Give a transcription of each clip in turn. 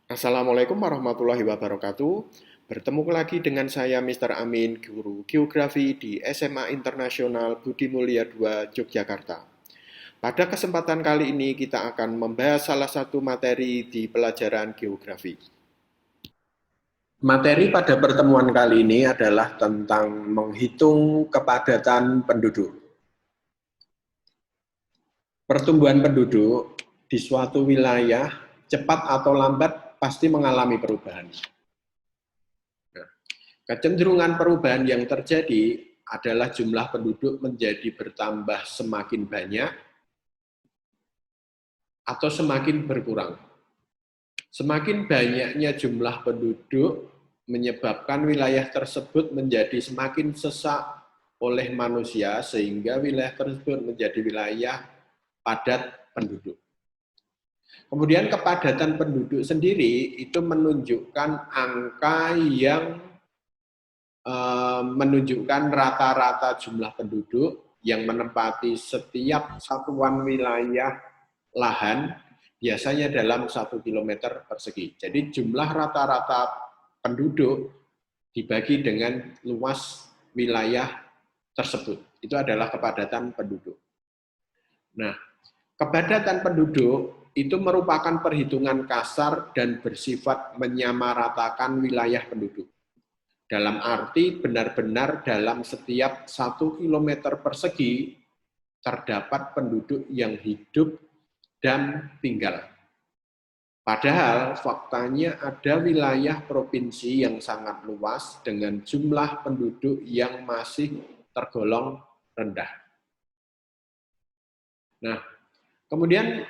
Assalamualaikum warahmatullahi wabarakatuh. Bertemu lagi dengan saya Mr. Amin, guru geografi di SMA Internasional Budi Mulia II, Yogyakarta. Pada kesempatan kali ini kita akan membahas salah satu materi di pelajaran geografi. Materi pada pertemuan kali ini adalah tentang menghitung kepadatan penduduk. Pertumbuhan penduduk di suatu wilayah cepat atau lambat pasti mengalami perubahan. Kecenderungan perubahan yang terjadi adalah jumlah penduduk menjadi bertambah semakin banyak atau semakin berkurang. Semakin banyaknya jumlah penduduk menyebabkan wilayah tersebut menjadi semakin sesak oleh manusia sehingga wilayah tersebut menjadi wilayah padat penduduk. Kemudian kepadatan penduduk sendiri itu menunjukkan angka yang menunjukkan rata-rata jumlah penduduk yang menempati setiap satuan wilayah lahan biasanya dalam 1 km persegi. Jadi jumlah rata-rata penduduk dibagi dengan luas wilayah tersebut. Itu adalah kepadatan penduduk. Nah, kepadatan penduduk itu merupakan perhitungan kasar dan bersifat menyamaratakan wilayah penduduk. Dalam arti benar-benar dalam setiap 1 km persegi terdapat penduduk yang hidup dan tinggal. Padahal faktanya ada wilayah provinsi yang sangat luas dengan jumlah penduduk yang masih tergolong rendah. Nah, kemudian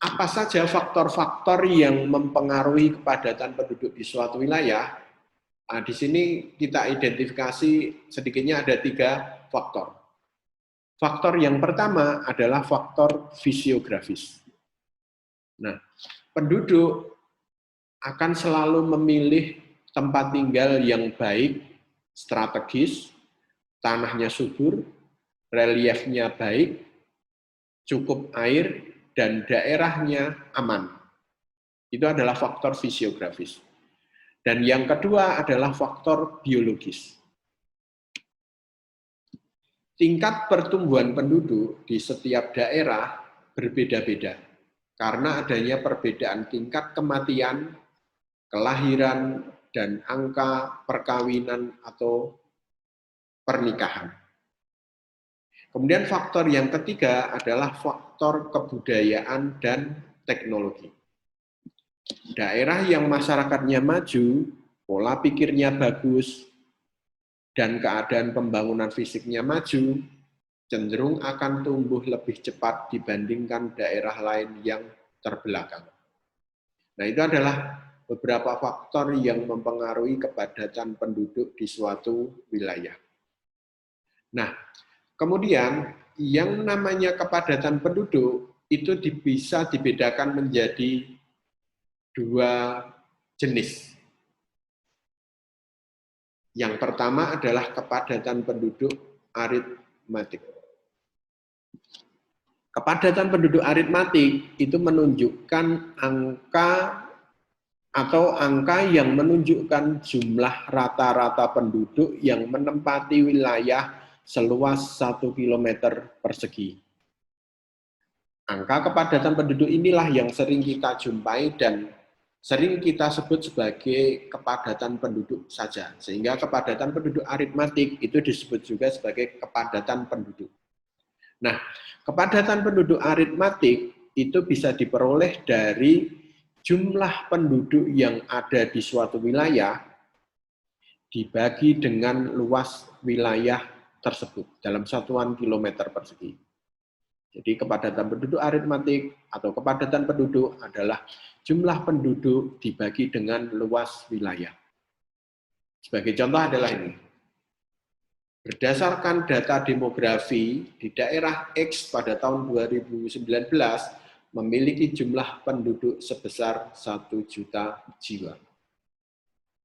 apa saja faktor-faktor yang mempengaruhi kepadatan penduduk di suatu wilayah? Nah, di sini kita identifikasi sedikitnya ada 3 faktor. Faktor yang pertama adalah faktor fisiografis. Nah, penduduk akan selalu memilih tempat tinggal yang baik, strategis, tanahnya subur, reliefnya baik, cukup air, dan daerahnya aman. Itu adalah faktor fisiografis. Dan yang kedua adalah faktor biologis. Tingkat pertumbuhan penduduk di setiap daerah berbeda-beda karena adanya perbedaan tingkat kematian, kelahiran, dan angka perkawinan atau pernikahan. Kemudian faktor yang ketiga adalah faktor kebudayaan dan teknologi. Daerah yang masyarakatnya maju, pola pikirnya bagus, dan keadaan pembangunan fisiknya maju, cenderung akan tumbuh lebih cepat dibandingkan daerah lain yang terbelakang. Nah, itu adalah beberapa faktor yang mempengaruhi kepadatan penduduk di suatu wilayah. Nah, kemudian yang namanya kepadatan penduduk itu bisa dibedakan menjadi 2 jenis. Yang pertama adalah kepadatan penduduk aritmatik. Kepadatan penduduk aritmatik itu menunjukkan angka atau angka yang menunjukkan jumlah rata-rata penduduk yang menempati wilayah seluas 1 km persegi. Angka kepadatan penduduk inilah yang sering kita jumpai dan sering kita sebut sebagai kepadatan penduduk saja. Sehingga kepadatan penduduk aritmatik itu disebut juga sebagai kepadatan penduduk. Nah, kepadatan penduduk aritmatik itu bisa diperoleh dari jumlah penduduk yang ada di suatu wilayah dibagi dengan luas wilayah tersebut dalam satuan kilometer persegi. Jadi kepadatan penduduk aritmatik atau kepadatan penduduk adalah jumlah penduduk dibagi dengan luas wilayah. Sebagai contoh adalah ini. Berdasarkan data demografi di daerah X pada tahun 2019 memiliki jumlah penduduk sebesar 1 juta jiwa.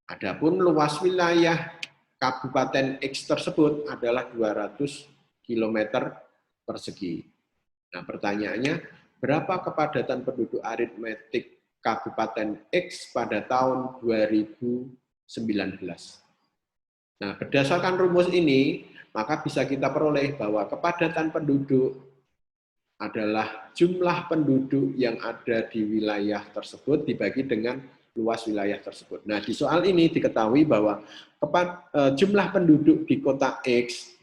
Adapun luas wilayah Kabupaten X tersebut adalah 200 km persegi. Nah, pertanyaannya, berapa kepadatan penduduk aritmatik Kabupaten X pada tahun 2019. Nah, berdasarkan rumus ini, maka bisa kita peroleh bahwa kepadatan penduduk adalah jumlah penduduk yang ada di wilayah tersebut dibagi dengan luas wilayah tersebut. Nah, di soal ini diketahui bahwa jumlah penduduk di kota X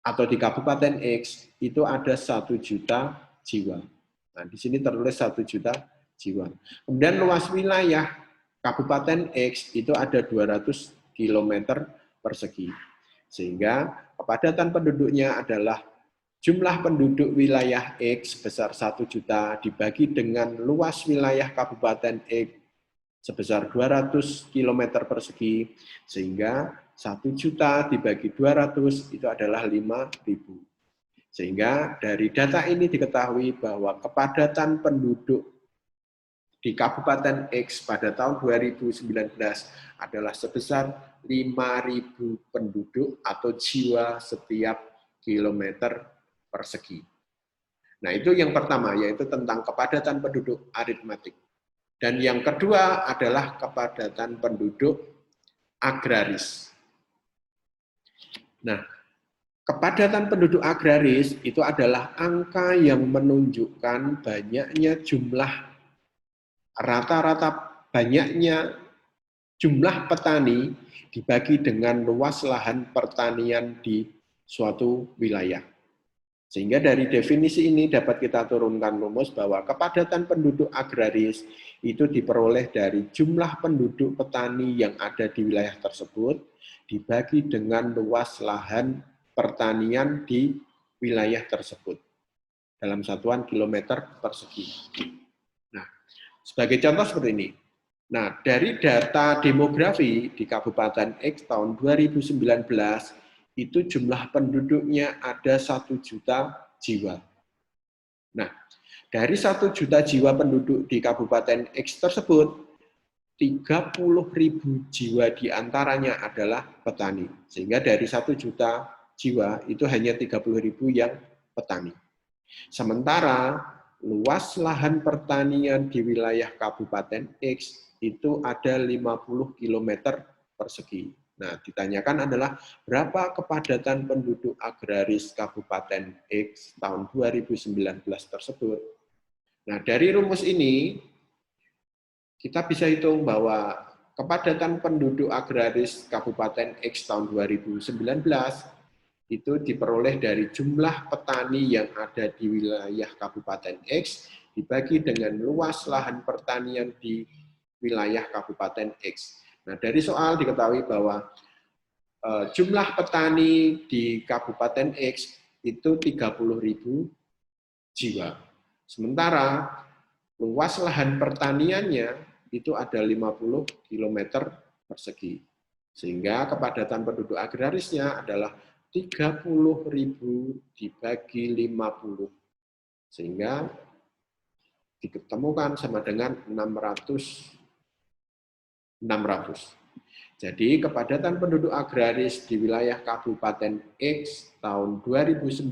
atau di Kabupaten X itu ada 1 juta jiwa. Nah, di sini tertulis 1 juta jiwa. Kemudian luas wilayah Kabupaten X itu ada 200 km persegi. Sehingga kepadatan penduduknya adalah jumlah penduduk wilayah X sebesar 1 juta dibagi dengan luas wilayah Kabupaten X sebesar 200 km persegi, sehingga 1 juta dibagi 200 itu adalah 5.000. Sehingga dari data ini diketahui bahwa kepadatan penduduk di Kabupaten X pada tahun 2019 adalah sebesar 5.000 penduduk atau jiwa setiap kilometer persegi. Nah, itu yang pertama, yaitu tentang kepadatan penduduk aritmatik. Dan yang kedua adalah kepadatan penduduk agraris. Nah, kepadatan penduduk agraris itu adalah angka yang menunjukkan banyaknya jumlah rata-rata banyaknya jumlah petani dibagi dengan luas lahan pertanian di suatu wilayah. Sehingga dari definisi ini dapat kita turunkan rumus bahwa kepadatan penduduk agraris itu diperoleh dari jumlah penduduk petani yang ada di wilayah tersebut dibagi dengan luas lahan pertanian di wilayah tersebut dalam satuan kilometer persegi. Nah, sebagai contoh seperti ini. Nah, dari data demografi di Kabupaten X tahun 2019, itu jumlah penduduknya ada 1 juta jiwa. Nah, dari 1 juta jiwa penduduk di Kabupaten X tersebut, 30.000 jiwa diantaranya adalah petani. Sehingga dari 1 juta jiwa, itu hanya 30.000 yang petani. Sementara luas lahan pertanian di wilayah Kabupaten X itu ada 50 km persegi. Nah, ditanyakan adalah berapa kepadatan penduduk agraris Kabupaten X tahun 2019 tersebut. Nah, dari rumus ini, kita bisa hitung bahwa kepadatan penduduk agraris Kabupaten X tahun 2019 itu diperoleh dari jumlah petani yang ada di wilayah Kabupaten X dibagi dengan luas lahan pertanian di wilayah Kabupaten X. Nah, dari soal diketahui bahwa jumlah petani di Kabupaten X itu 30.000 jiwa. Sementara luas lahan pertaniannya itu ada 50 km persegi. Sehingga kepadatan penduduk agrarisnya adalah 30.000 dibagi 50. Sehingga ditemukan sama dengan 600. Jadi kepadatan penduduk agraris di wilayah Kabupaten X tahun 2019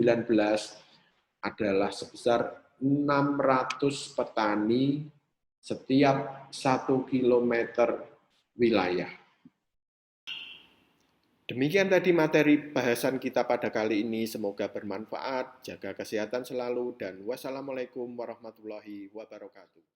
adalah sebesar 600 petani setiap 1 kilometer wilayah. Demikian tadi materi bahasan kita pada kali ini. Semoga bermanfaat. Jaga kesehatan selalu dan wassalamualaikum warahmatullahi wabarakatuh.